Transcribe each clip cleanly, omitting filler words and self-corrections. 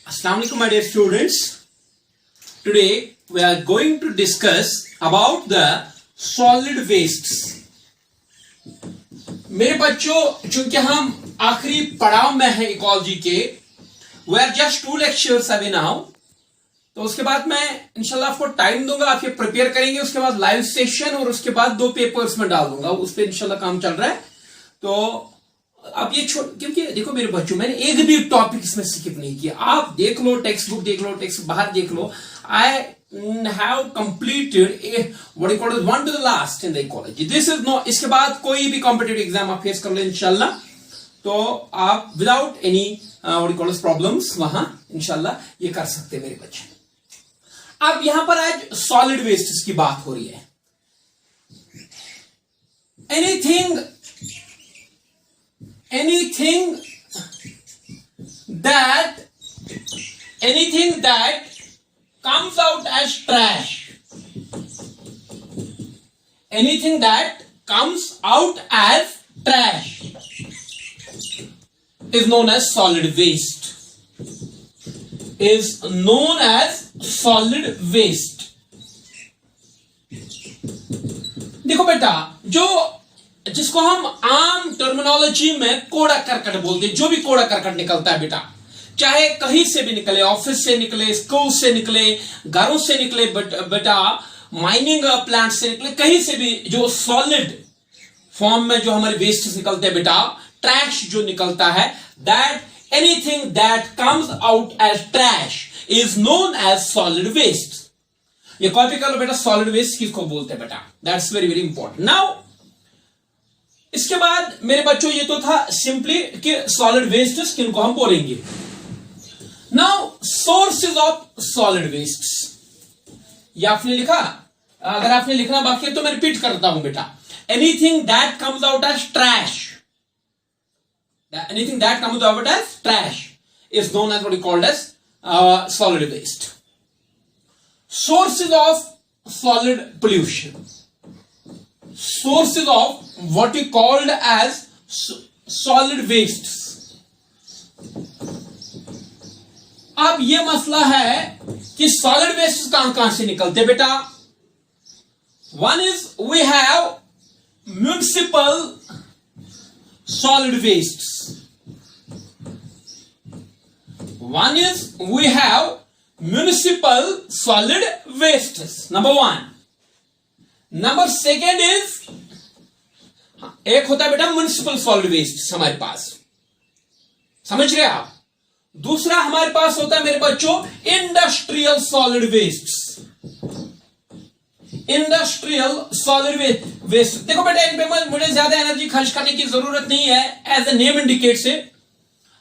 Assalamu alaikum, my dear students. Today we are going to discuss about the solid wastes. मेरे बच्चों, चूंकि हम आखिरी पड़ाव में हैं इकोलॉजी के, we are just 2 lectures away now. तो उसके बाद मैं इंशाल्लाह आपको टाइम दूंगा, आप ये प्रिपेयर करेंगे, उसके बाद लाइव सेशन और उसके बाद 2 पेपर्स में डाल दूंगा, उस पर इंशाल्लाह काम चल रहा है. तो अब ये क्योंकि देखो मेरे बच्चों, मैंने एक भी टॉपिक इसमें स्किप नहीं किया. आप देख लो, टेक्स्ट बुक देख लो, टेक्स्ट बाहर देख लो. I have completed what you call 1 to the last in the ecology. This is no, इसके बाद कोई भी कॉम्पिटिटिव एग्जाम आप फेस कर लो इंशाल्लाह, तो आप without any what you call problems वहां इंशाल्लाह ये कर सकते हैं मेरे बच्चे. अब यहां पर आज सॉलिड वेस्ट की बात हो रही है. anything that comes out as trash, anything that comes out as trash is known as solid waste, is known as solid waste. देखो बेटा, जिसको हम आम टर्मिनोलॉजी में कूड़ा करकट बोलते हैं, जो भी कूड़ा करकट निकलता है बेटा, चाहे कहीं से भी निकले, ऑफिस से निकले, स्कूल से निकले, घरों से निकले, बेटा माइनिंग प्लांट से निकले, कहीं से भी जो सॉलिड फॉर्म में जो हमारे वेस्ट निकलते हैं बेटा, ट्रैश जो निकलता है, that anything that comes out as trash is known as solid waste. ये कॉपी कर लो बेटा, सॉलिड वेस्ट किसको बोलते हैं बेटा, that's very very important. Now इसके बाद मेरे बच्चों ये तो था सिंपली कि सॉलिड वेस्ट किनको हम बोलेंगे. Now sources of solid waste, ये आपने लिखा, अगर आपने लिखना बाकी है तो मैं रिपीट करता हूं बेटा. Anything that comes out as trash, anything that comes out as trash is known as what you called as solid waste. Sources of solid pollution, sources of what we called as solid wastes. अब ये मसला है कि solid waste कहां से निकलते बेटा. One is we have municipal solid waste, one is we have municipal solid waste, number 1. Number second is, एक होता है बेटा म्युनिसिपल सॉलिड वेस्ट हमारे पास, समझ रहे आप. दूसरा हमारे पास होता है मेरे बच्चों industrial solid waste, industrial solid waste. देखो बेटा, इन पे मुझे ज्यादा एनर्जी खर्च करने की जरूरत नहीं है, एज ए नेम इंडिकेट से.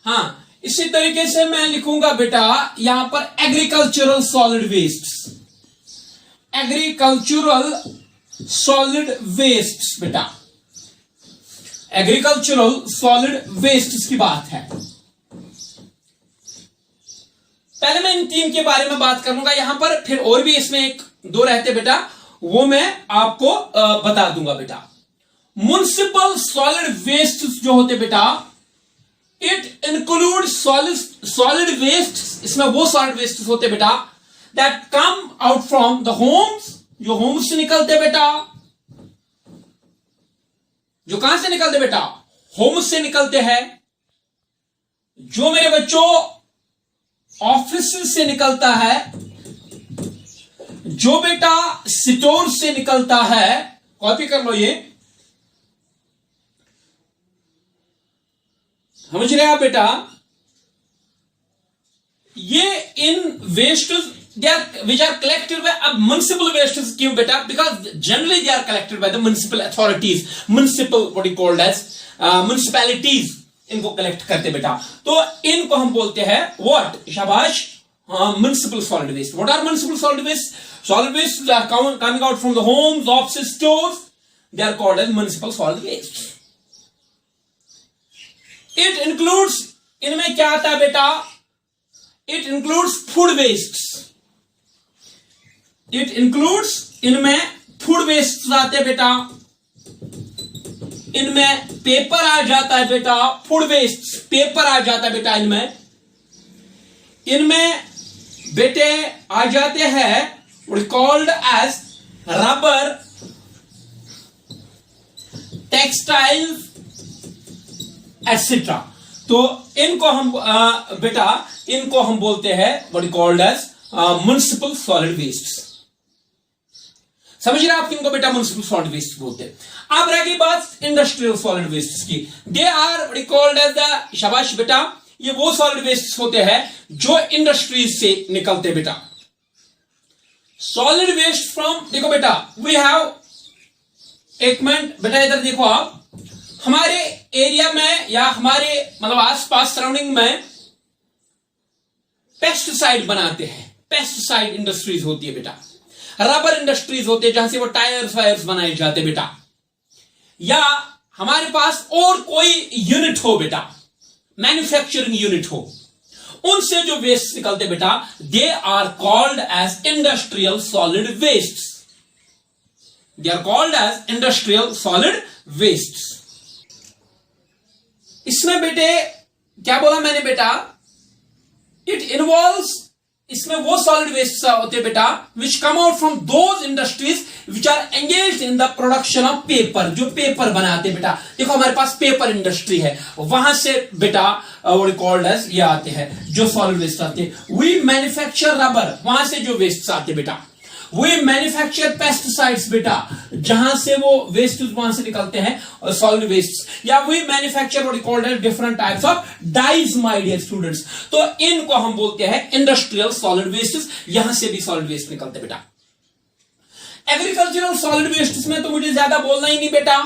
हाँ, इसी तरीके से मैं लिखूंगा बेटा यहां पर agricultural solid waste, agricultural solid waste बेटा, एग्रीकल्चरल सॉलिड वेस्ट की बात है. पहले मैं इन 3 के बारे में बात करूंगा यहां पर, फिर और भी इसमें 1-2 रहते बेटा, वो मैं आपको बता दूंगा बेटा. म्युनिसिपल सॉलिड वेस्ट जो होते बेटा, इट इंक्लूड सॉलिड वेस्ट, इसमें वो सॉलिड वेस्ट होते बेटा that come out from the homes, जो होम से निकलते बेटा, जो कहां से निकलते बेटा, होम से निकलते हैं. जो मेरे बच्चों ऑफिस से निकलता है, जो बेटा स्टोर से निकलता है, कॉपी कर लो, ये समझ रहे आप बेटा. ये इन waste which are collected by municipal wastes क्यों बेटा, because generally they are collected by the municipal authorities, municipal what you called as municipalities इनको कलेक्ट करते बेटा. तो इनको हम बोलते हैं what, शाबाश, municipal solid waste. What are municipal solid waste? Solid waste are coming out from the homes, offices, stores, they are called as municipal solid waste. It includes, इनमें क्या आता है बेटा, it includes food wastes, it includes, इनमें food waste आते बेटा, इनमें paper आ जाता है बेटा, फूड वेस्ट पेपर आ जाता है बेटा इनमें. इनमें बेटे आ जाते हैं called as rubber, textile etcetera. तो इनको हम बेटा इनको हम बोलते हैं what called as municipal solid waste. समझ रहे हैं आप किनको बेटा म्युनिसिपल सॉलिड वेस्ट बोलते हैं। अब रह गई बात इंडस्ट्रियल सॉलिड वेस्ट की। They are what called as the, शाबाश बेटा, ये वो सॉलिड वेस्ट होते हैं जो इंडस्ट्रीज से निकलते बेटा। सॉलिड वेस्ट फ्रॉम, देखो बेटा वी हैव, एक मिनट बेटा इधर देखो आप, हमारे एरिया में या हमारे मतलब आसपास सराउंडिंग में पेस्टिसाइड बनाते हैं, पेस्टिसाइड इंडस्ट्रीज होती है बेटा, रबर इंडस्ट्रीज होते हैं जहां से वो टायर्स वायर्स बनाए जाते बेटा, या हमारे पास और कोई यूनिट हो बेटा, मैन्युफैक्चरिंग यूनिट हो, उनसे जो वेस्ट निकलते बेटा, they are called as industrial solid waste. They are called as industrial solid waste. इसमें बेटे क्या बोला मैंने बेटा, इट इन्वॉल्व्स, इसमें वो सॉलिड वेस्ट होते बेटा which come out from those industries which are engaged in the production of paper, जो पेपर बनाते बेटा। देखो हमारे पास पेपर इंडस्ट्री है, वहां से बेटा व्हाट कॉल्ड एज ये आते हैं जो सॉलिड वेस्ट आते हैं। वी मैन्युफैक्चर रबर, वहां से जो वेस्ट आते बेटा। वी मैन्युफैक्चर पेस्टिसाइड्स बेटा, जहां से वो वेस्ट वहां से निकलते हैं सॉलिड वेस्ट, या we manufacture what called as different types of dyes my dear students. तो इनको हम बोलते हैं इंडस्ट्रियल सॉलिड वेस्ट, यहां से भी सॉलिड वेस्ट निकलते बेटा। एग्रीकल्चरल सॉलिड वेस्ट में तो मुझे ज्यादा बोलना ही नहीं बेटा।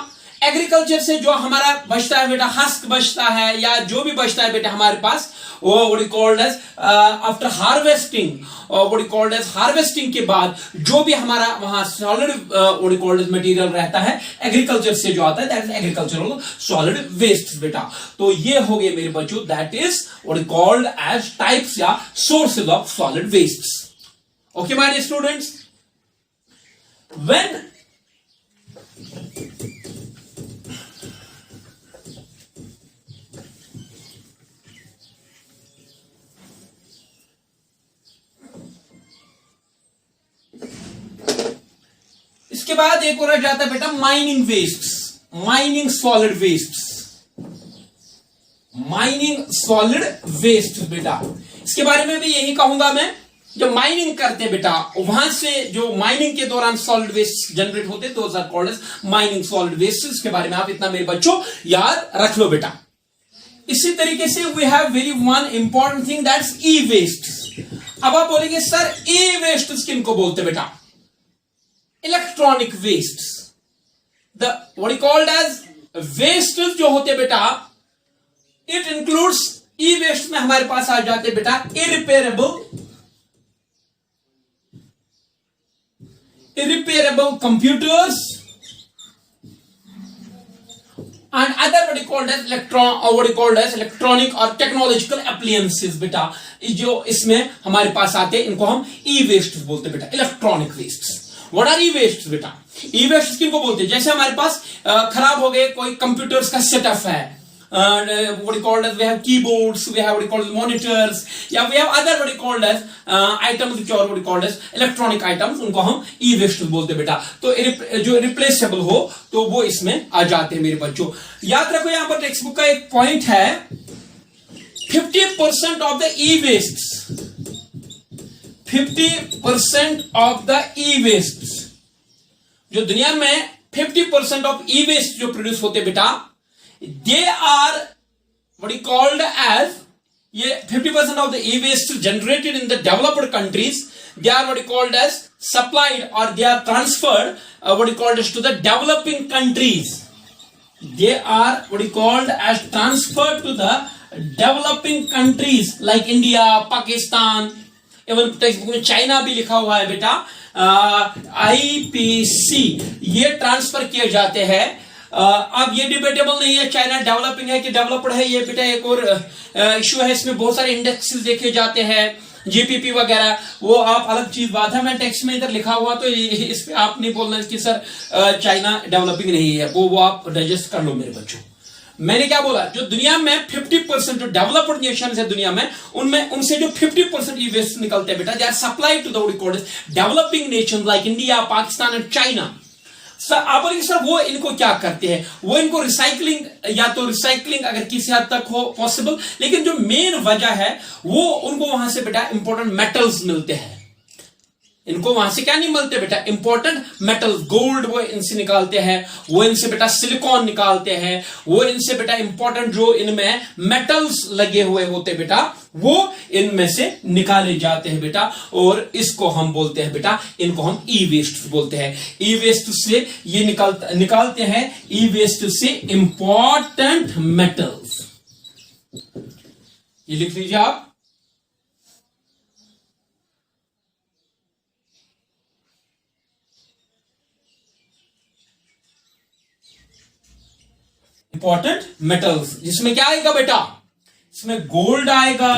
एग्रीकल्चर से जो हमारा बचता है बेटा, हस्क बचता है या जो भी बचता है बेटा हमारे पास, वो what called as after harvesting, what called as harvesting के बाद जो भी हमारा वहां solid what called as material रहता है एग्रीकल्चर से जो आता है, that is agricultural solid waste बेटा। तो ये हो गए मेरे बच्चों, that is what called as types या sources of solid waste. Okay my dear students, when इसके बाद एक और जाता है बेटा mining waste, mining solid waste, mining solid waste बेटा। इसके बारे में भी यही कहूंगा मैं, जो माइनिंग करते हैं बेटा, वहां से जो माइनिंग के दौरान सॉलिड वेस्ट जनरेट होते हैं, those are called as mining solid waste. इसके बारे में आप इतना मेरे बच्चों याद रख लो बेटा। इसी तरीके से we have very one important thing, that's e waste. अब आप बोलेंगे सर ई वेस्ट किनको बोलते बेटा? Electronic waste, the what called as waste जो होते बेटा, इट इंक्लूड्स, ई वेस्ट में हमारे पास आ जाते बेटा irreparable computers and other what is called as electronic और टेक्नोलॉजिकल एप्लियंसेस बेटा, जो इसमें हमारे पास आते हैं, इनको हम ई वेस्ट बोलते बेटा, electronic waste. What are e waste बेटा? ई वेस्ट किनको बोलते हैं? जैसे हमारे पास खराब हो गए कोई कंप्यूटर्स का सेटअप है, what is called as we have keyboards, we have what is called as monitors, या we have other what is called as items which are what is called as electronic items, उनको हम ई waste बोलते बेटा। तो जो replaceable हो तो वो इसमें आ जाते हैं मेरे बच्चों। याद रखो यहां पर टेक्स्ट बुक का एक पॉइंट है, 50% of the e waste, 50% of the e waste, जो दुनिया में 50% ऑफ ई वेस्ट जो प्रोड्यूस होते बेटा, they are what is called as, ये 50% of the e-waste generated in the developed countries, they are what is called as supplied or they are transferred what is called as to the developing countries. They are what is called as transferred to the developing countries like India, Pakistan, even textbook में China भी लिखा हुआ है बेटा, IPC, ये transfer किए जाते हैं। अब ये डिबेटेबल नहीं है चाइना डेवलपिंग है कि डेवलप्ड है, ये बेटा एक और इश्यू है। इसमें बहुत सारे इंडेक्सेस देखे जाते हैं, जीपीपी वगैरह, वो आप अलग चीज बात है। मैं टेक्स्ट में इधर लिखा हुआ तो इस पे आप नहीं बोलना कि सर चाइना डेवलपिंग नहीं है, वो आप डाइजेस्ट कर लो मेरे बच्चों। मैंने क्या बोला, जो दुनिया में 50% जो डेवलप्ड नेशन है दुनिया में, उनमें उनसे जो 50% ई वेस्ट निकलते हैं बेटा, they are supply to the developing nation like India, Pakistan and China. Sir आप बोलेंगे सर वो इनको क्या करते हैं, वो इनको रिसाइकलिंग, या तो रिसाइकलिंग अगर किसी हद तक हो पॉसिबल, लेकिन जो मेन वजह है वो उनको वहां से बेटा इंपॉर्टेंट मेटल्स मिलते हैं। इनको वहां से क्या नहीं मिलते बेटा, इंपॉर्टेंट मेटल्स, गोल्ड वो इनसे निकालते हैं, वो इनसे बेटा सिलिकॉन निकालते हैं, वो इनसे बेटा इंपॉर्टेंट जो इनमें मेटल्स लगे हुए होते बेटा, वो इनमें से निकाले जाते हैं बेटा, और इसको हम बोलते हैं बेटा, इनको हम ई वेस्ट बोलते हैं। ई वेस्ट से ये निकालते हैं ई वेस्ट से इंपॉर्टेंट मेटल्स। ये लिख लीजिए आप, इंपॉर्टेंट मेटल्स, जिसमें क्या आएगा बेटा, इसमें गोल्ड आएगा,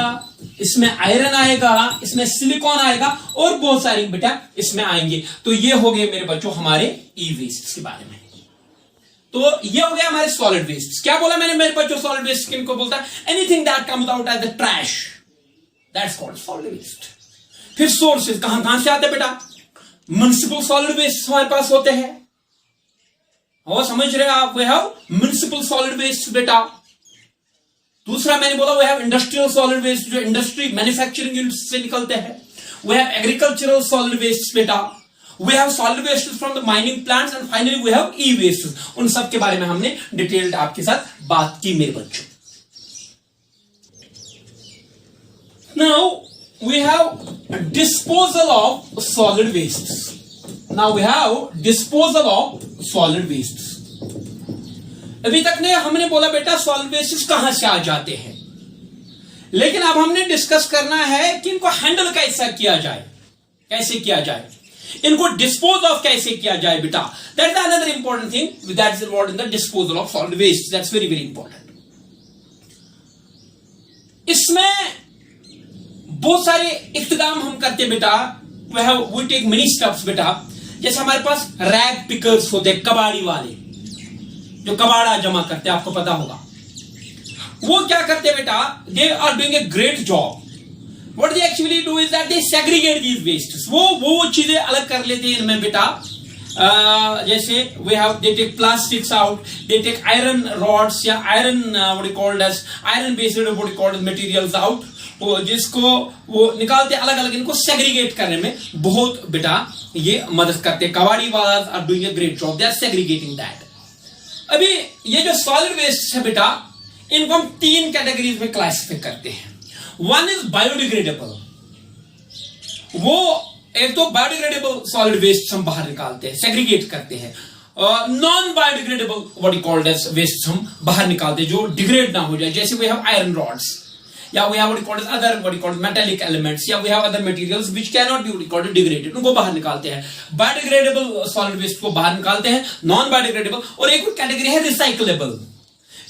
इसमें आयरन आएगा, इसमें सिलिकॉन आएगा, और बहुत सारी बेटा इसमें आएंगे। तो ये हो गए मेरे बच्चों हमारे ई वेस्ट के बारे में। तो ये हो गया हमारे सॉलिड वेस्ट। क्या बोला मैंने मेरे बच्चों, सॉलिड वेस्ट किनको बोलता है, anything that comes out as the trash, that's called solid waste. फिर सोर्सेज कहां से आते हैं बेटा, म्युनिसिपल सॉलिड वेस्ट हमारे पास होते हैं, और समझ रहे हैं आप, we have municipal solid waste बेटा। दूसरा मैंने बोला we have industrial solid waste, जो इंडस्ट्री मैन्युफैक्चरिंग यूनिट से निकलते हैं। We have agricultural solid waste बेटा, we have solid waste from the mining plants, and finally we have E waste. उन सब के बारे में हमने डिटेल्ड आपके साथ बात की मेरे बच्चों। Now we have disposal of solid waste. Now we have disposal of solid wastes. अभी तक ने हमने बोला बेटा सॉलिड वेस्ट कहां से आ जाते हैं, लेकिन अब हमने डिस्कस करना है कि इनको हैंडल कैसा किया जाए, कैसे किया जाए, इनको डिस्पोज ऑफ कैसे किया जाए बेटा। That is another important thing that is involved in the disposal of solid waste, that's very very important. इसमें बहुत सारे इक़्तिदाम हम करते बेटा, वी टेक मेनी स्टेप्स बेटा। जैसे हमारे पास रैग पिकर्स होते हैं, कबाड़ी वाले जो कबाड़ा जमा करते हैं, आपको पता होगा वो क्या करते हैं बेटा, they are doing a great job. What they actually do is that they segregate these wastes, वो चीजें अलग कर लेते हैं इनमें बेटा। जैसे we have, they take plastics out, they take iron rods या iron what you called as iron based what you called materials out, जिसको वो निकालते अलग अलग, इनको सेग्रीगेट करने में बहुत बेटा ये मदद करते हैं। कबाड़ी वाला are doing a great job, they are segregating that. अभी ये जो सॉलिड वेस्ट है बेटा, इनको हम 3 कैटेगरीज में क्लासिफाई करते हैं। वन इज बायोडिग्रेडेबल, वो एक तो बायोडिग्रेडेबल सॉलिड वेस्ट हम बाहर निकालते हैं, सेग्रीगेट करते हैं। Non biodegradable what you called as waste हम बाहर निकालते हैं, जो डिग्रेड ना हो जाए। जैसे वी हैव आयरन रॉड्स, या we have what you call as other what you call metallic elements, या we have other materials which cannot be what you call degraded, उनको बाहर निकालते हैं। बायोडिग्रेडेबल सॉलिड वेस्ट को बाहर निकालते हैं, नॉन बायोडिग्रेडेबल, और एक कैटेगरी है रिसाइकलेबल,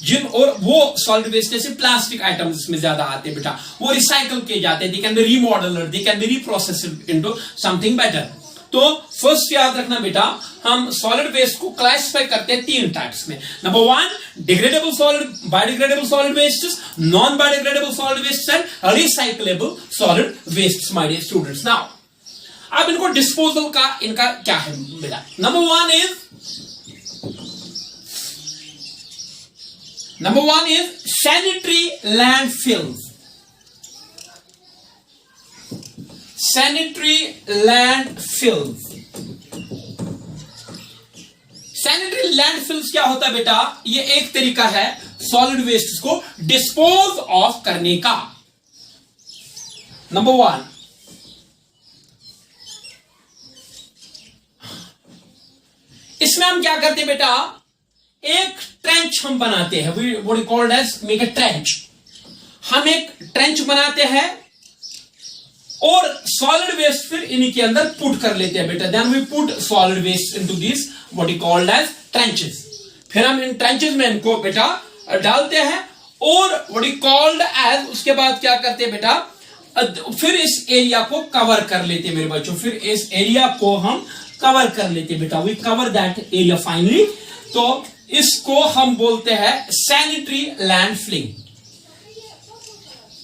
जिन और वो सॉलिड वेस्ट जैसे प्लास्टिक आइटम्स में ज्यादा आते हैं बेटा, वो रिसाइकल किए जाते हैं, they can be remodelled, they can be reprocessed into something better. तो फर्स्ट याद रखना बेटा, हम सॉलिड वेस्ट को क्लासिफाई करते हैं 3 टाइप्स में। Number 1 degradable solid, biodegradable solid waste, non biodegradable solid waste and recyclable solid waste my dear students. Now अब इनको डिस्पोजल का इनका क्या है बेटा। Number 1 is sanitary landfills. Sanitary landfills, sanitary landfills क्या होता है बेटा, ये एक तरीका है सॉलिड वेस्ट को डिस्पोज ऑफ करने का। नंबर 1, इसमें हम क्या करते हैं बेटा, एक ट्रेंच हम बनाते हैं, what you called as make a trench. हम एक ट्रेंच बनाते हैं और सॉलिड वेस्ट फिर इन्हीं के अंदर पुट कर लेते हैं बेटा। Then we put solid waste into this what you called as trenches. फिर हम इन ट्रेंचेस में इनको बेटा डालते हैं और व्हाट यू कॉल्ड एज, उसके बाद क्या करते हैं बेटा, फिर इस एरिया को कवर कर लेते हैं मेरे बच्चों। फिर इस एरिया को हम कवर कर लेते हैं बेटा, we cover that area finally. तो इसको हम बोलते हैं सैनिटरी लैंडफिलिंग।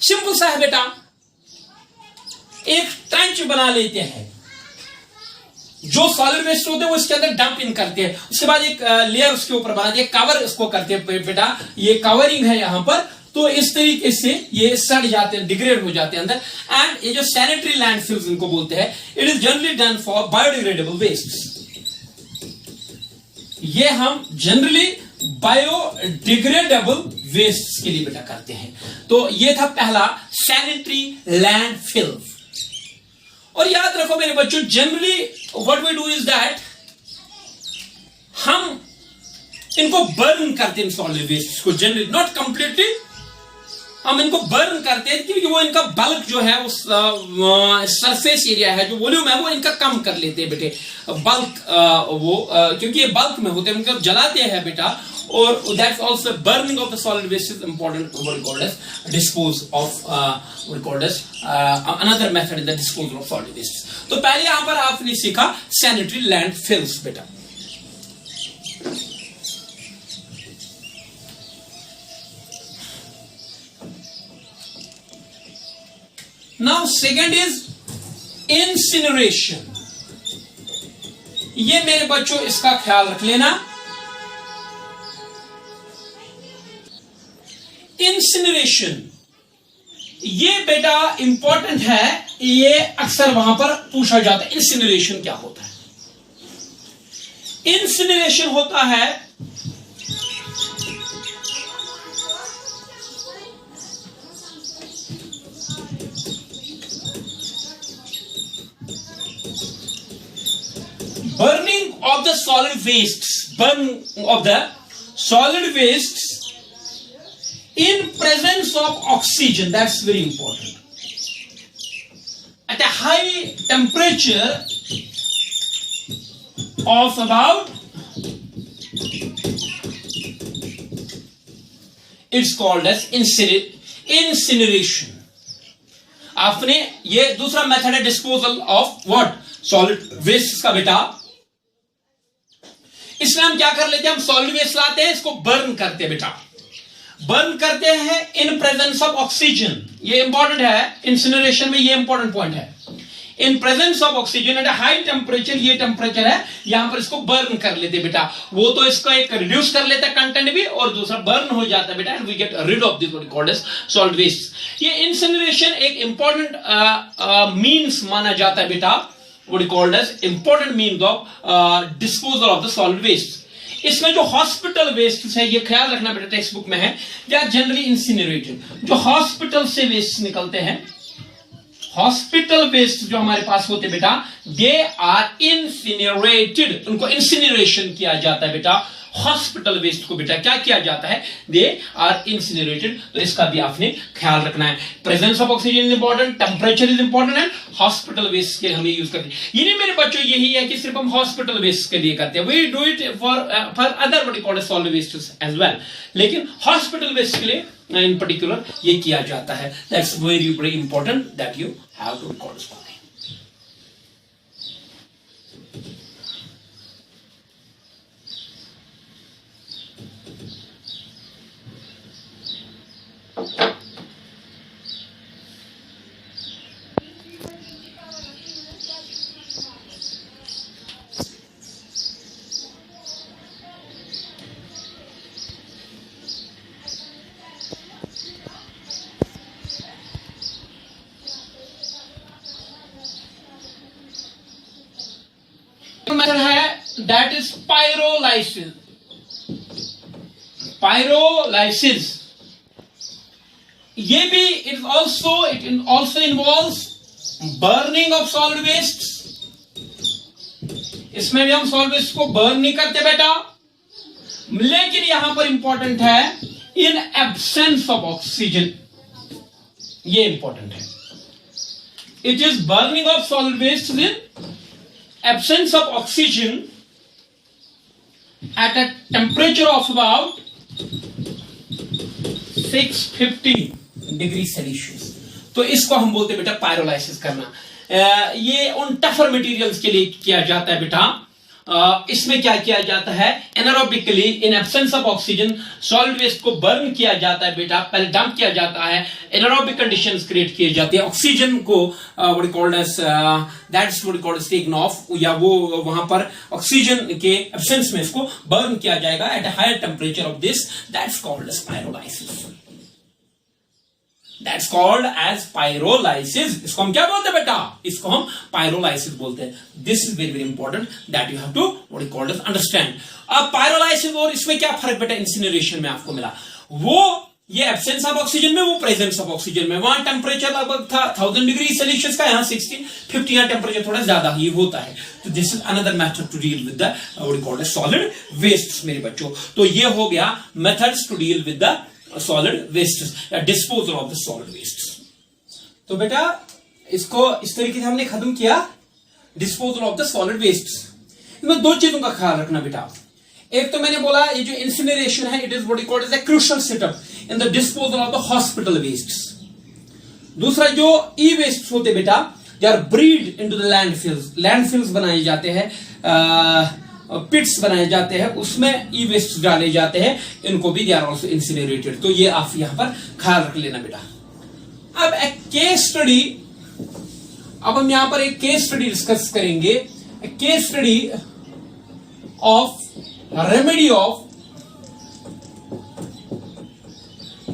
सिंपल सा है बेटा, एक ट्रेंच बना लेते हैं, जो सॉलिड वेस्ट होते हैं वो इसके अंदर डंप इन करते हैं, उसके बाद एक लेयर उसके ऊपर बनाते हैं, कवर इसको करते हैं बेटा, ये कवरिंग है यहां पर, तो इस तरीके से ये सड़ जाते हैं, डिग्रेड हो जाते हैं अंदर। एंड ये जो सैनिटरी लैंडफिल्स इनको बोलते हैं, it is generally done for biodegradable waste. ये हम जनरली बायोडिग्रेडेबल वेस्ट के लिए बेटा करते हैं। तो ये था पहला सैनिटरी लैंडफिल। और याद रखो मेरे बच्चों, generally what we do is that हम इनको बर्न करते हैं, सॉलिड वेस्ट को जनरली, नॉट कंप्लीटली, हम इनको बर्न करते हैं क्योंकि वो इनका बल्क जो है, वो सरफेस एरिया है, जो वॉल्यूम है, वो इनका कम कर लेते हैं बेटे, बल्क क्योंकि ये बल्क में होते हैं, उनको जलाते हैं बेटा। और that's also burning of the solid waste is important, what called as dispose of, what called as another method in the disposal of solid waste. तो पहले यहां पर आपने सीखा सैनिटरी लैंडफिल्स बेटा। Now second is incineration. ये मेरे बच्चों इसका ख्याल रख लेना, इंसिनरेशन ये बेटा इंपॉर्टेंट है, ये अक्सर वहां पर पूछा जाता है, इंसिनरेशन क्या होता है। इंसिनरेशन होता है burning of the solid wastes, burning of the solid wastes in presence of oxygen. That's very important. At a high temperature of about, it's called as incineration. आपने ये दूसरा मेथड है disposal of what, solid waste का बेटा। इसमें हम क्या कर लेते हैं, हम सॉलिड वेस्ट लाते हैं, इसको बर्न करते हैं बेटा, बर्न करते हैं इन प्रेजेंस ऑफ ऑक्सीजन। ये इंपॉर्टेंट है, इंसिनरेशन में ये इंपॉर्टेंट पॉइंट है, in presence of oxygen at high temperature, ये टेम्परेचर है, यहां पर इसको बर्न कर लेते हैं बेटा। वो तो इसका एक रिड्यूस कर लेता है कंटेंट भी, और दूसरा बर्न हो जाता है बेटा, and we get rid of this what called as solid waste. ये इंसिनरेशन एक इंपॉर्टेंट मींस माना जाता है बेटा, what is called as important means of disposal of the solid waste। इसमें जो हॉस्पिटल वेस्ट है, ये ख्याल रखना बेटा, टेक्स्ट बुक में है, या जनरली इंसिनरेटेड, जो हॉस्पिटल से वेस्ट निकलते हैं, हॉस्पिटल वेस्ट जो हमारे पास होते हैं बेटा, दे आर इंसिनरेटेड, उनको इंसिनरेशन किया जाता है बेटा। हॉस्पिटल वेस्ट को बेटा क्या किया जाता है, दे आर इंसिनरेटेड। तो इसका भी आपने ख्याल रखना है। Presence of oxygen is important, temperature is important, and hospital waste के हम यूज करते हैं। ये नहीं मेरे बच्चों यही है कि सिर्फ हम हॉस्पिटल वेस्ट के लिए करते हैं, we do it for other what called solid waste as well, लेकिन हॉस्पिटल वेस्ट के लिए इन पर्टिकुलर ये किया जाता है। That's very very important that you have to record. Method है दैट इज पायरोलाइसिस। पायरोलाइसिस ये भी it also involves burning of solid waste. इसमें भी हम सॉलिड वेस्ट को बर्न नहीं करते बेटा, लेकिन यहां पर इंपॉर्टेंट है इन एब्सेंस ऑफ ऑक्सीजन, ये इंपॉर्टेंट है। It is burning of solid waste in absence of oxygen at a temperature of about 650 degree Celsius. तो इसको हम बोलते हैं बेटा पायरोलाइसिस करना। ये उन टफर मटेरियल्स के लिए किया जाता है बेटा, इसमें क्या किया जाता है, anaerobically in absence of oxygen solid waste को बर्न किया जाता है बेटा, पहले डंप किया जाता है, एनारोबिक कंडीशंस क्रिएट किए जाते हैं, ऑक्सीजन को what called as that's what called as taken off, या वो वहां पर ऑक्सीजन के एब्सेंस में इसको बर्न किया जाएगा at a higher temperature of this, that's called as pyrolysis. That's called as pyrolysis. इसको हम क्या बोलते हैं बेटा, इसको हम pyrolysis बोलते हैं. This is very very important that you have to what you call as understand. अब pyrolysis और इसमें क्या फर्क बेटा इंसिनरेशन में आपको मिला, वो ये एब्सेंस ऑफ ऑक्सीजन में, वो प्रेजेंस ऑफ ऑक्सीजन में, वहां टेम्परेचर लगभग था 1000 डिग्री सेल्सियस का, यहाँ 1650, यहाँ टेम्परेचर थोड़ा ज्यादा ही होता है. तो this is another method to deal with the what you call as solid waste मेरे बच्चों. तो ये हो गया methods to deal with the solid wastes या disposal of the solid wastes. तो बेटा इसको इस तरीके से हमने खत्म किया disposal of the solid wastes. इसमें दो चीजों का ख्याल रखना बेटा. एक तो मैंने बोला ये जो incineration है, it is what is called as a crucial step in the disposal of the hospital wastes. दूसरा जो e-wastes होते बेटा, they are breed into the landfills. landfills बनाए जाते हैं, पिट्स बनाए जाते हैं, उसमें ई वेस्ट डाले जाते हैं, इनको भी दे आर आल्सो इंसिनरेटेड. तो ये आप यहां पर ख्याल रख लेना बेटा. अब एक केस स्टडी, अब हम यहां पर एक केस स्टडी डिस्कस करेंगे, case study of remedy of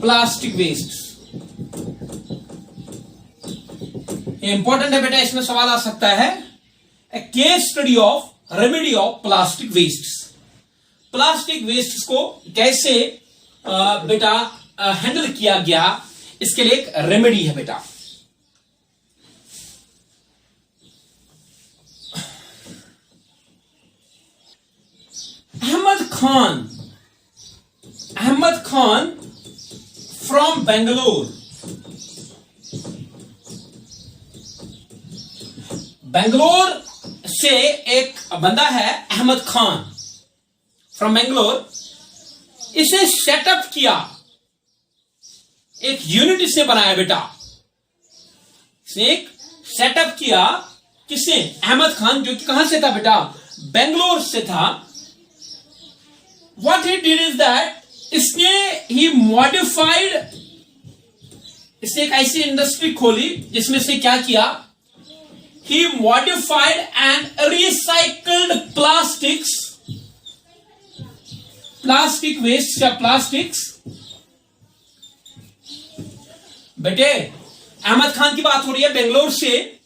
plastic waste. Important है बेटा, इसमें सवाल आ सकता है. A case study of remedy of plastic waste. Plastic waste को कैसे बेटा हैंडल किया गया, इसके लिए एक रेमेडी है बेटा. अहमद खान फ्रॉम बेंगलोर. बेंगलोर से एक बंदा है अहमद खान फ्रॉम बेंगलोर. इसे सेटअप किया, एक यूनिट इसने बनाया बेटा. इसने एक सेटअप किया, किसने, अहमद खान, जो कि कहां से था बेटा, बेंगलोर से था. What he did is that, इसने ही मॉडिफाइड, इसने एक ऐसी इंडस्ट्री खोली जिसमें से क्या किया, he modified and recycled plastic waste या plastics. बेटे अहमद खान की बात हो रही है, बेंगलोर से.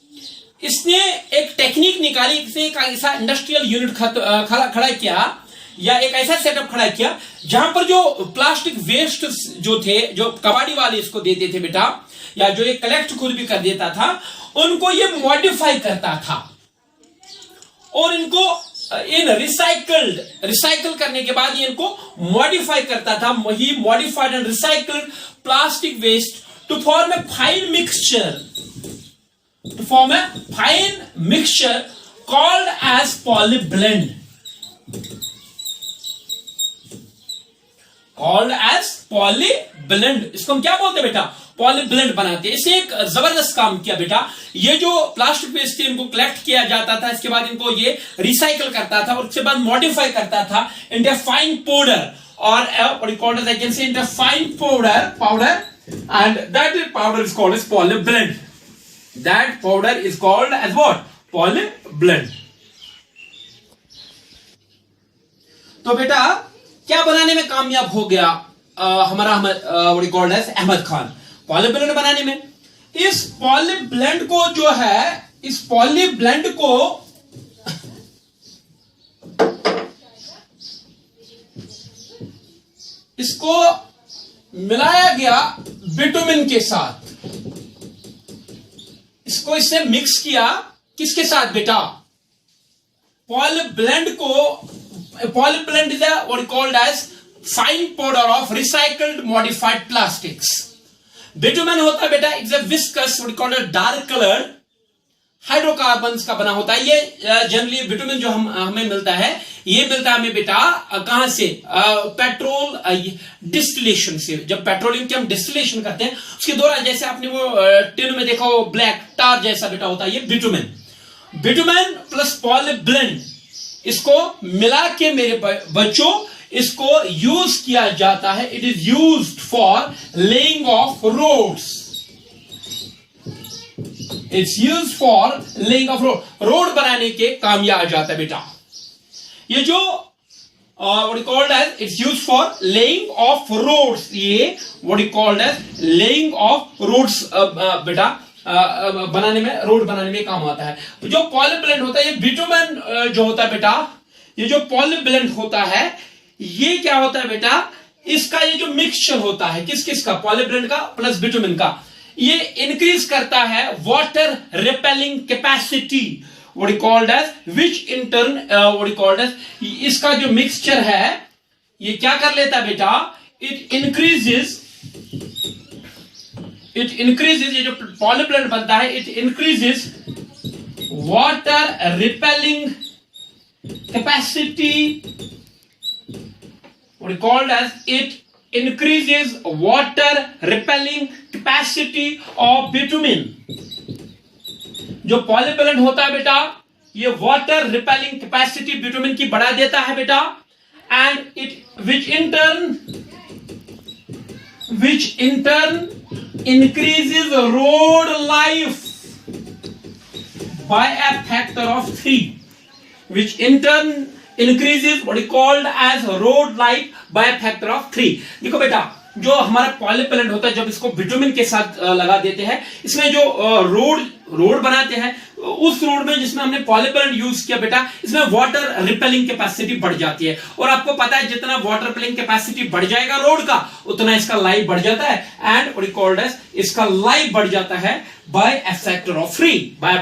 इसने एक टेक्निक निकाली, इसे एक ऐसा इंडस्ट्रियल यूनिट खड़ा किया, या एक ऐसा सेटअप खड़ा किया जहां पर जो प्लास्टिक वेस्ट जो थे, जो कबाड़ी वाले इसको देते थे बेटा, या जो ये कलेक्ट खुद भी कर देता था, उनको ये मॉडिफाई करता था और इनको इन रिसाइकल करने के बाद ये इनको मॉडिफाई करता था. He modified and recycled plastic waste to form a fine mixture called as polyblend. इसको हम क्या बोलते हैं बेटा, पॉलीब्लेंड बनाते हैं. इसे एक जबरदस्त काम किया बेटा. ये जो प्लास्टिक वेस्ट थे इनको कलेक्ट किया जाता था, इसके बाद इनको ये रिसाइकल करता था और उसके बाद मॉडिफाई करता था इनटू फाइन पाउडर, और what you call it, I can say into fine powder, and that powder is called as polyblend. That powder is called as what, polyblend. तो बेटा क्या बनाने में कामयाब हो गया हमारा what you called as Ahmed Khan, polyblend बनाने में. इस पॉलीब्लेंड को जो है, इस पॉलीब्लेंड को इसको मिलाया गया बिटुमिन के साथ. इसको इससे मिक्स किया किसके साथ बेटा, पॉलीब्लेंड को. Polyblend is what called as fine powder of recycled modified plastics. Bitumen होता है बेटा, it's a viscous what called dark coloured hydrocarbons का बना होता है. ये जनरली बिटुमेन जो हमें मिलता है, ये मिलता है हमें बेटा कहां से, पेट्रोल डिस्टिलेशन से. जब पेट्रोलियम की हम डिस्टिलेशन करते हैं उसके दौरान, जैसे आपने वो टिन में देखा वो ब्लैक टार जैसा बेटा होता है, ये बिटुमेन. बिटुमेन प्लस पॉलीब्लेंड, इसको मिला के मेरे बच्चों इसको यूज किया जाता है, it is used for laying of roads, it's used for laying of road बनाने के काम यह आ जाता है बेटा। ये जो what you called as it's used for laying of roads, ये what you called as laying of roads बेटा बनाने में, रोड बनाने में काम आता है। जो पॉलीब्लेंड होता है, ये बिटुमेन जो होता है बेटा, ये जो पॉलीब्लेंड होता है ये क्या होता है बेटा, इसका ये जो मिक्सचर होता है किस किस का, पॉलीब्लेंड का प्लस बिटुमेन का, ये इंक्रीज करता है water repelling capacity, what you called as, which in turn what you called as, इसका जो मिक्सचर है ये क्या कर लेता है बेटा, it increases, ये जो पॉलीब्लेंड बनता है it increases water repelling capacity, what you called as, it increases water repelling capacity of bitumen। जो पॉलीब्लेंड होता है बेटा ये वाटर रिपेलिंग कैपेसिटी बिटुमेन की बढ़ा देता है बेटा, and it which in turn increases road life by a factor of 3, which in turn increases what is called as road life by a factor of 3। देखो बेटा जो हमारा पॉलीब्लेंड होता है जब इसको बिटुमेन के साथ लगा देते हैं, इसमें जो रोड बनाते हैं उस रोड में जिसमें हमने पॉलीब्लेंड यूज किया बेटा, इसमें वाटर रिपेलिंग कैपेसिटी बढ़ जाती है। और आपको पता है जितना वाटर रिपेलिंग कैपेसिटी बढ़ जाएगा रोड का उतना इसका लाइफ बढ़ जाता है, and what is called as, इसका लाइफ बढ़ जाता है by a factor of 3, by a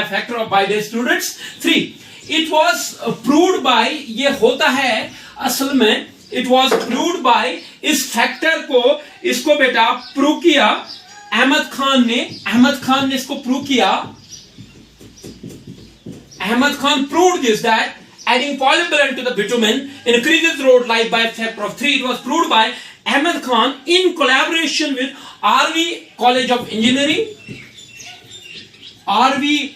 factor of, by the students 3। It was proved by, ये होता है असल में इट वॉज प्रूव्ड बाय, इस फैक्टर को इसको बेटा प्रूव किया अहमद खान ने इसको प्रूव किया। Ahmad Khan proved this, that adding polyblend to the bitumen increases road life by a factor of 3। It was proved by Ahmed Khan in collaboration with RV College of Engineering, RV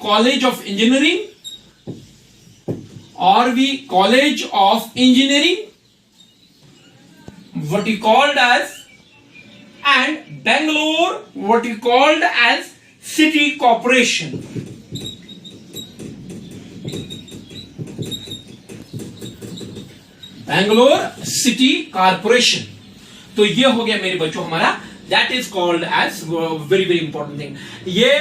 College of Engineering, what he called as, and Bangalore, what he called as City Corporation। Bangalore city corporation. तो ये हो गया मेरे बच्चों हमारा, that is called as very very important thing. ये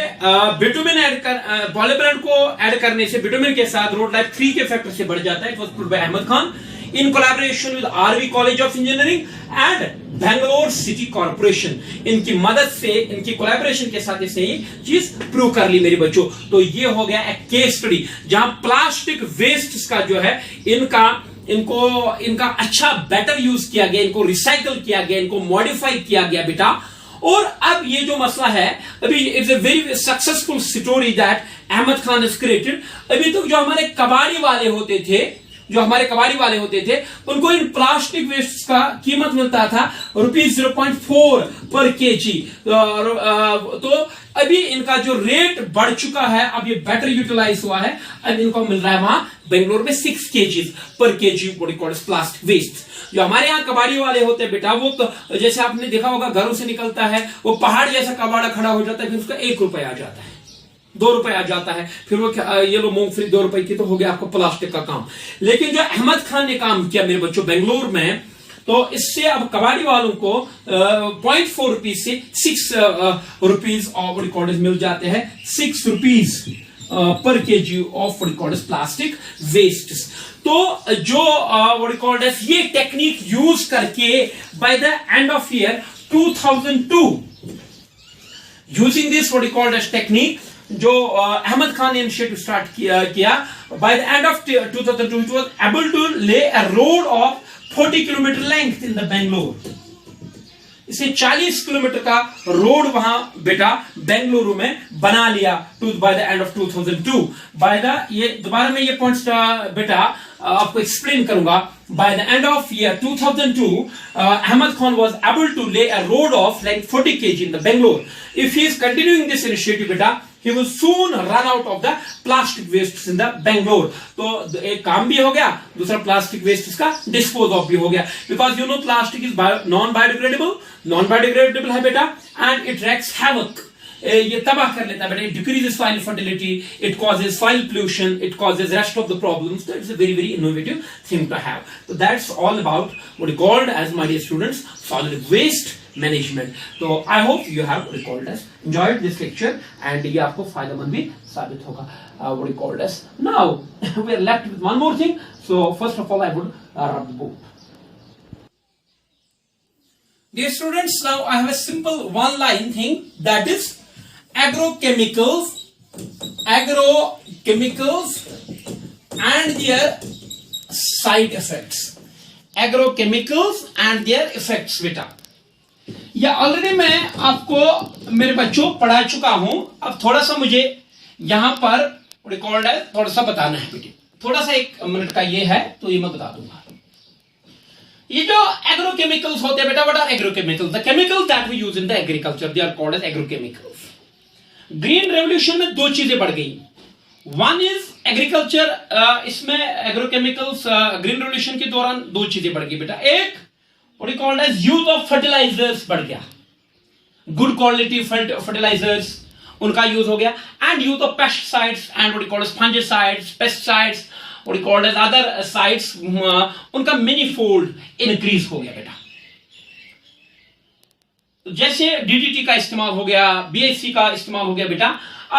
bitumen add कर, polyblend को ऐड करने से बिटुमेन के साथ रोड लाइफ 3 के फैक्टर से बढ़ जाता है। It was proved by Ahmad Khan in collaboration with RV College of Engineering and Bangalore City Corporation। इनकी मदद से, इनकी कोलैबोरेशन के साथ इसे ये चीज प्रूव कर ली मेरे बच्चों। तो ये हो गया एक केस स्टडी जहां प्लास्टिक वेस्ट का जो है इनका अच्छा बेटर यूज किया गया, इनको रिसाइकल किया गया, इनको मॉडिफाई किया गया बेटा। और अब ये जो मसला है, अभी it's a very successful story that Ahmad Khan has created. अभी तक जो हमारे कबाड़ी वाले होते थे उनको इन प्लास्टिक वेस्ट का कीमत मिलता था ₹0.4 पर केजी। तो अभी इनका जो रेट बढ़ चुका है, अब ये बेटर यूटिलाइज हुआ है, अब इनको मिल रहा है वहां बेंगलोर में 6 kg पर केजी प्लास्टिक वेस्ट। जो हमारे यहाँ कबाड़ी वाले होते हैं बेटा, वो जैसे आपने देखा होगा घरों से निकलता है वो पहाड़ जैसा कबाड़ा खड़ा हो जाता है, फिर उसका ₹1 आ जाता है, ₹2 आ जाता है, फिर वो ये लो मूंगफली ₹2 की, तो हो गया आपको प्लास्टिक का काम। लेकिन जो अहमद खान ने काम किया मेरे बच्चों बेंगलोर में, तो इससे अब कबाड़ी वालों को ₹0.4 से ₹6 और मिल जाते हैं, ₹6 पर केजी ऑफ प्लास्टिक वेस्ट। तो जो ये टेक्निक यूज करके by the end of year 2002, using this technique, जो अहमद खान ने इनिशिएटिव स्टार्ट किया by the end of 2002 it was able to lay a road of 40 kilometre length in the Bangalore. इसे 40 kilometre का road वहां बेटा बेंगलुरु में बना लिया bye the end of 2002 by the, ये दोबारा मैं ये पॉइंट्स बेटा आपको एक्सप्लेन करूंगा. By the end of year 2002, Ahmad Khan was able to lay a road of like 40 kg in the Bangalore. If he is continuing this initiative, beta, he will soon run out of the plastic wastes in the Bangalore. तो एक काम भी हो गया, दूसरा plastic waste इसका dispose of भी हो गया. Because you know plastic is non biodegradable है बेटा, and it wreaks havoc. ये तबाह कर लेता है बेटा. It decreases soil fertility, it causes soil pollution, it causes rest of the problems. So it's a very innovative thing to have. So that's all about what is called as, my dear students, solid waste management. So I hope you have recalled as, enjoyed this lecture, and ये आपको फायदेमंद भी साबित होगा. What is called as, now we are left with one more thing. So first of all I would rub the book. Dear students, now I have a simple one line thing, that is agrochemicals and their side effects. Agrochemicals and their effects बेटा. या already मैं आपको मेरे बच्चों पढ़ा चुका हूं. अब थोड़ा सा मुझे यहां पर रिकॉर्ड है, थोड़ा सा बताना है बेटे. थोड़ा सा 1 मिनट का ये है, तो ये मैं बता दूंगा. ये जो एग्रोकेमिकल्स होते हैं बेटा, what are agrochemicals? The chemicals that we use in the agriculture, they are called as agrochemicals. Green revolution में 2 चीजें बढ़ गई. वन इज एग्रीकल्चर, इसमें एग्रोकेमिकल्स ग्रीन रेवोल्यूशन के दौरान 2 चीजें बढ़ गई बेटा. एक what is called as use of fertilizers बढ़ गया, गुड क्वालिटी फर्टिलाइजर्स उनका यूज हो गया, and use of pesticides and what is called as fungicides, pesticides, what called as other sites, उनका many-fold increase हो गया बेटा. जैसे DDT का इस्तेमाल हो गया, BHC का इस्तेमाल हो गया बेटा.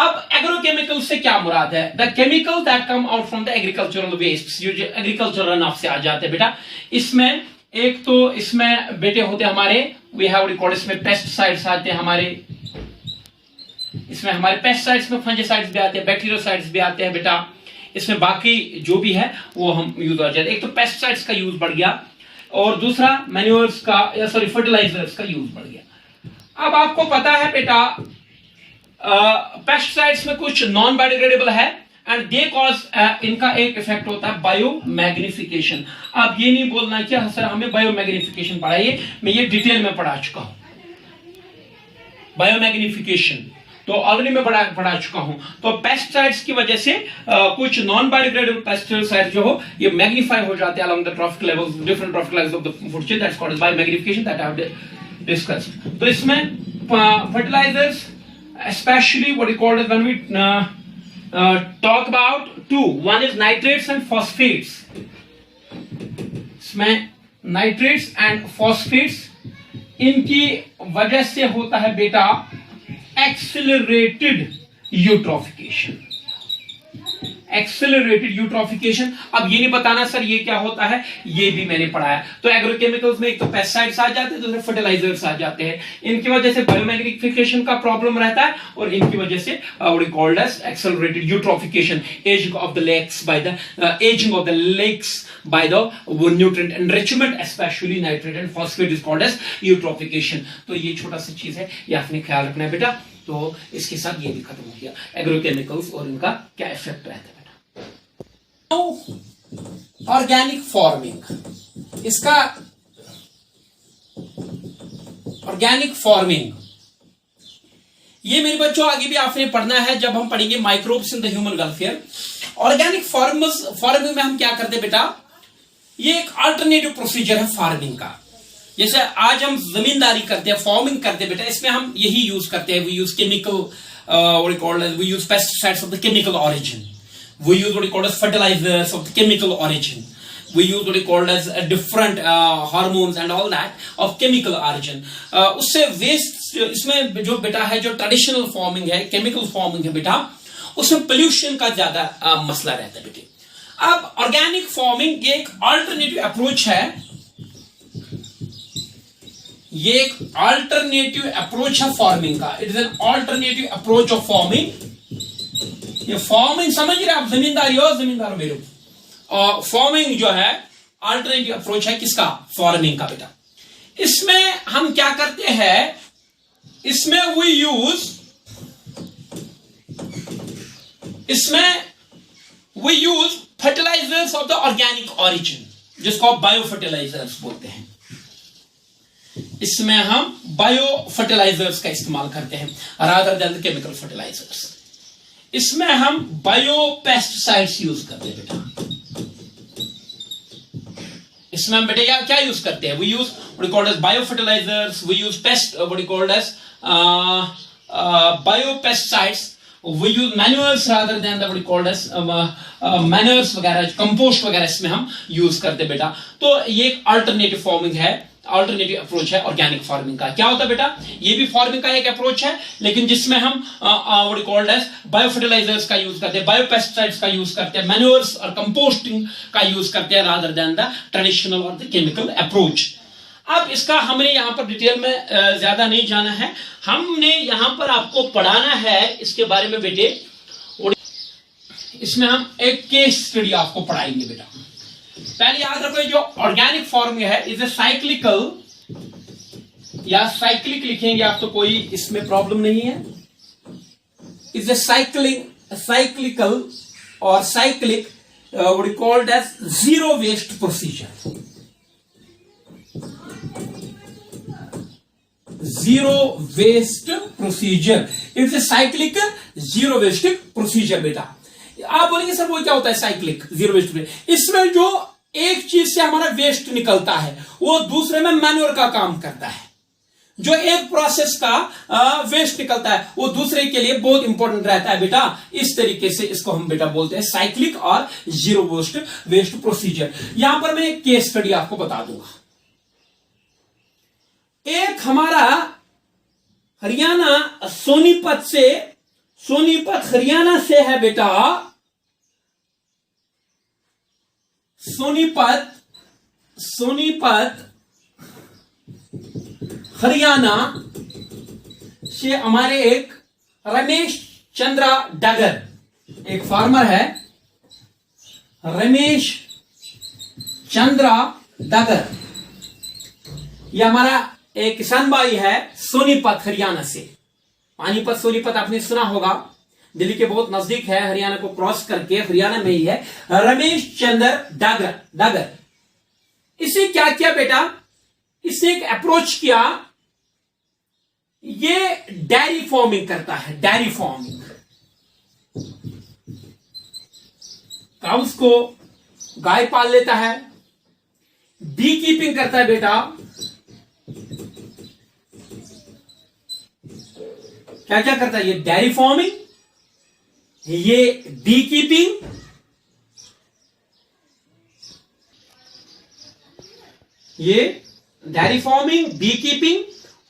अब एग्रोकेमिकल से क्या मुराद है? The chemical that come out from the agricultural waste, जो एग्रीकल्चर रन ऑफ से आ जाते हैं बेटा. इसमें एक तो इसमें बेटे होते हमारे, वी हैव रिकॉर्ड, इसमें पेस्टिसाइड्स आते हैं हमारे, इसमें हमारे पेस्टिसाइड्स में फंजिसाइड्स भी आते हैं, बैक्टीरियोसाइड्स भी आते हैं बेटा. इसमें बाकी जो भी है वो हम यूज हो जाते हैं. एक तो पेस्टिसाइड्स का यूज बढ़ गया, और दूसरा मैन्योर्स का, या सॉरी फर्टिलाइजर्स का यूज बढ़ गया. अब आपको पता है बेटा, पेस्टिसाइड्स में कुछ नॉन बायोडिग्रेडेबल है, एंड दे कॉज, इनका एक इफेक्ट होता है बायोमैग्निफिकेशन. अब ये नहीं बोलना कि सर हमें बायोमैग्निफिकेशन पढ़ाइए, मैं ये डिटेल में पढ़ा चुका हूं. बायोमैग्निफिकेशन तो ऑलरेडी मैं पढ़ा चुका हूं. तो पेस्टिसाइड्स की वजह से कुछ नॉन बायोडिग्रेडेबल पेस्टिसाइड जो हो, ये मैग्नीफाई हो जाते हैं along the trophic levels, different trophic levels of the food chain. That's called biomagnification that I have discussed. तो इसमें fertilizers, especially what we call as, when we talk about 2, one is nitrates and phosphates. इसमें nitrates and phosphates, इनकी वजह से होता है बेटा accelerated eutrophication. Accelerated eutrophication. अब ये नहीं बताना सर ये क्या होता है, ये भी मैंने पढ़ाया. तो एग्रोकेमिकल्स में एक तो पेस्टिसाइड्स आ जाते हैं, दूसरे फर्टिलाइजर्स आ जाते हैं. इनकी वजह से बायोमैग्निफिकेशन का प्रॉब्लम रहता है, और इनकी वजह से what is called as accelerated eutrophication, ageing of the lakes by the by the nutrient enrichment, especially nitrate and phosphate is called as eutrophication. तो ये छोटा सा चीज है, ये आपने ख्याल रखना है बेटा. तो इसके साथ ये भी खत्म हो गया एग्रोकेमिकल्स और इनका क्या इफेक्ट रहता है बेटा. ऑर्गेनिक फार्मिंग, इसका ऑर्गेनिक फार्मिंग ये मेरे बच्चों आगे भी आपने पढ़ना है जब हम पढ़ेंगे microbes in the human welfare. Organic farming में हम क्या करते हैं बेटा, ये एक अल्टरनेटिव प्रोसीजर है फार्मिंग का. जैसे आज हम जमींदारी करते हैं, फार्मिंग करते हैं बेटा, इसमें हम यही यूज करते हैं. We use chemical, we use pesticides of the chemical origin, we use what is called as fertilizers of the chemical origin, we use what is called as different hormones and all that of chemical origin. उससे waste, इसमें जो बेटा है, जो traditional farming है, chemical farming है बेटा, उसमें पोल्यूशन का ज्यादा मसला रहता है बेटे. अब ऑर्गेनिक फार्मिंग ये एक अल्टरनेटिव अप्रोच है, ये एक अल्टरनेटिव अप्रोच है फार्मिंग का. It is an alternative approach of farming. ये फार्मिंग समझ रहे आप, जमींदारी हो, जमींदार मेरे. और फार्मिंग जो है अल्टरनेटिव अप्रोच है किसका, फार्मिंग का बेटा. इसमें हम क्या करते हैं, इसमें वी यूज इसमें we use fertilizers of the organic origin, जिसको आप बायो फर्टिलाइजर्स बोलते हैं। इसमें हम बायो फर्टिलाइजर्स का इस्तेमाल करते हैं रादर देन केमिकल फर्टिलाइजर्स। इसमें हम बायो पेस्टिसाइड्स यूज करते हैं बेटा। इसमें हम बेटा क्या यूज करते हैं? We use what you called as bio fertilizers, we use pest what you called as bio pesticides, we use manures rather than what you called as manures वगैरह, कंपोस्ट वगैरह इसमें हम यूज करते हैं बेटा। तो ये एक अल्टरनेटिव फार्मिंग है, अल्टरनेटिव अप्रोच है ऑर्गेनिक फार्मिंग का। क्या होता है बेटा? ये भी फार्मिंग का एक अप्रोच है, लेकिन जिसमें हम what you called as bio fertilizers का यूज करते हैं, बायो पेस्टिसाइड्स का यूज करते हैं, मैन्योर्स और कंपोस्टिंग का यूज करते हैं रादर देन द ट्रेडिशनल और द केमिकल अप्रोच। अब इसका हमने यहां पर डिटेल में ज्यादा नहीं जाना है, हमने यहां पर आपको पढ़ाना है इसके बारे में बेटे। इसमें हम एक केस स्टडी आपको पढ़ाएंगे बेटा। पहले याद रखो, जो ऑर्गेनिक फार्मिंग है इज ए साइक्लिकल, या साइक्लिक लिखेंगे आप तो कोई इसमें प्रॉब्लम नहीं है। इज ए साइक्लिकल और cyclic what you called as zero waste procedure. Zero waste procedure, it's a cyclic zero waste procedure बेटा। आप बोलेंगे सर वो क्या होता है साइक्लिक जीरो वेस्ट प्रोसीजर? इसमें जो एक चीज से हमारा वेस्ट निकलता है वो दूसरे में मैन्योर का काम करता है। जो एक प्रोसेस का वेस्ट निकलता है वो दूसरे के लिए बहुत इंपॉर्टेंट रहता है बेटा। इस तरीके से इसको हम बेटा बोलते हैं साइक्लिक और जीरो वेस्ट प्रोसीजर। यहां पर मैं एक केस स्टडी आपको बता दूंगा। एक हमारा हरियाणा सोनीपत हरियाणा से है बेटा। सोनीपत हरियाणा से हमारे एक रमेश चंद्रा डगर, एक फार्मर है रमेश चंद्रा डगर। ये हमारा एक किसान भाई है सोनीपत हरियाणा से। पानीपत सोनीपत आपने सुना होगा, दिल्ली के बहुत नजदीक है, हरियाणा को क्रॉस करके हरियाणा में ही है। रमेश चंद्र डगर इसे क्या किया बेटा? इसने एक अप्रोच किया, ये डेयरी फार्मिंग करता है। डेयरी फार्मिंग, काउस को गाय पाल लेता है, बी कीपिंग करता है बेटा। क्या क्या करता है? ये डेयरी फार्मिंग, ये बी कीपिंग, ये डेयरी फार्मिंग, बी कीपिंग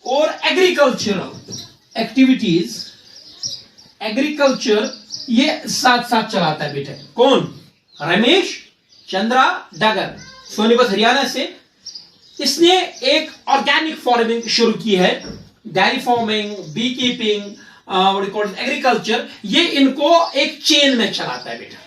और एग्रीकल्चरल एक्टिविटीज, एग्रीकल्चर ये साथ साथ चलाता है बेटा। कौन? रमेश चंद्रा डगर, सोनीपत हरियाणा से। इसने एक ऑर्गेनिक फार्मिंग शुरू की है, dairy farming, bee keeping, agriculture, ये इनको एक चेन में चलाता है बेटा।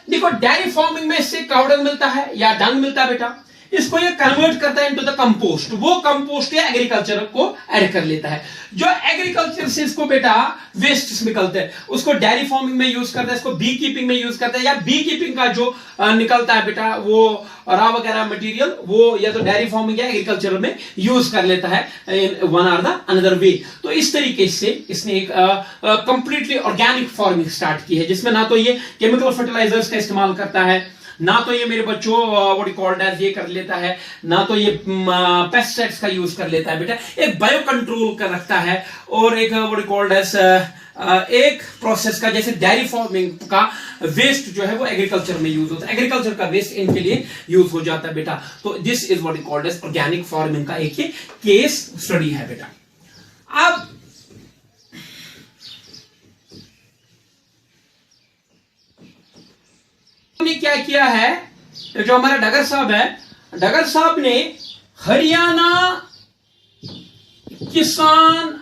देखो डेयरी फार्मिंग में इससे कावडंग मिलता है या डंग मिलता है बेटा, इसको ये कन्वर्ट करता है इनटू द कंपोस्ट। वो कंपोस्ट या एग्रीकल्चर को ऐड कर लेता है। जो एग्रीकल्चर से इसको बेटा वेस्ट निकलते हैं उसको डेयरी फार्मिंग में यूज करता है, इसको बी कीपिंग में यूज करता है, या बी कीपिंग का जो निकलता है बेटा वो रा वगैरह मटेरियल वो या तो डेयरी फार्मिंग या एग्रीकल्चर में यूज कर लेता है in one or the another way. तो इस तरीके से इसने एक कंप्लीटली ऑर्गेनिक फार्मिंग स्टार्ट की है, जिसमें ना तो ये केमिकल फर्टिलाइजर्स का इस्तेमाल करता है, ना तो ये मेरे बच्चों व्हाट यू कॉल्ड एज ये कर लेता है, ना तो ये पेस्टिसाइड्स का यूज कर लेता है बेटा। एक बायो कंट्रोल कर रखता है और एक व्हाट यू कॉल्ड एज एक प्रोसेस का, जैसे डेयरी फार्मिंग का वेस्ट जो है वो एग्रीकल्चर में यूज होता है, एग्रीकल्चर का वेस्ट इनके लिए यूज हो जाता है बेटा। तो this is what you called as organic farming का एक केस स्टडी है बेटा। अब ने क्या किया है, जो हमारा डगर साहब है, डगर साहब ने हरियाणा किसान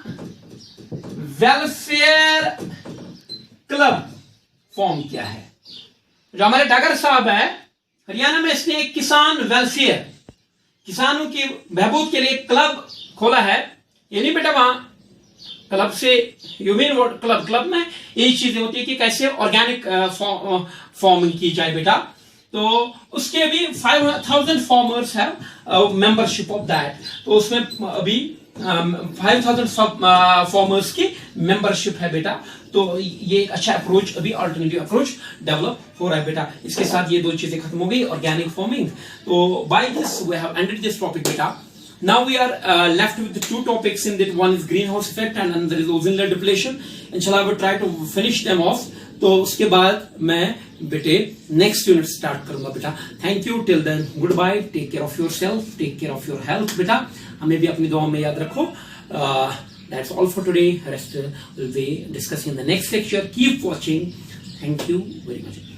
वेलफेयर क्लब फॉर्म किया है। जो हमारे डगर साहब है हरियाणा में, इसने एक किसान वेलफेयर, किसानों की बहबूद के लिए क्लब खोला है। ये नहीं बेटा वहां क्लब से यू मीन व्हाट, क्लब में यही चीजें होती है कि कैसे ऑर्गेनिक फार्मिंग की जाए बेटा। तो उसके भी 5000 farmers have membership of that, तो उसमें अभी 5000 फार्मर्स की मेंबरशिप है बेटा। तो ये एक अच्छा अप्रोच, अभी अल्टरनेटिव अप्रोच डेवलप हो रहा है बेटा। इसके साथ ये दो चीजें खत्म हो गई, ऑर्गेनिक फार्मिंग। तो by this we have ended this topic बेटा। Now we are left with the two topics in that, one is greenhouse effect and another is ozone layer depletion. Inshallah I will try to finish them off. तो उसके बाद मैं बेटे next unit start करूंगा बेटा। Thank you, till then good bye, take care of yourself, take care of your health बेटा। हमें भी अपनी दुआ में याद रखो। That's all for today. Rest will be discussing in the next lecture. Keep watching. Thank you very much.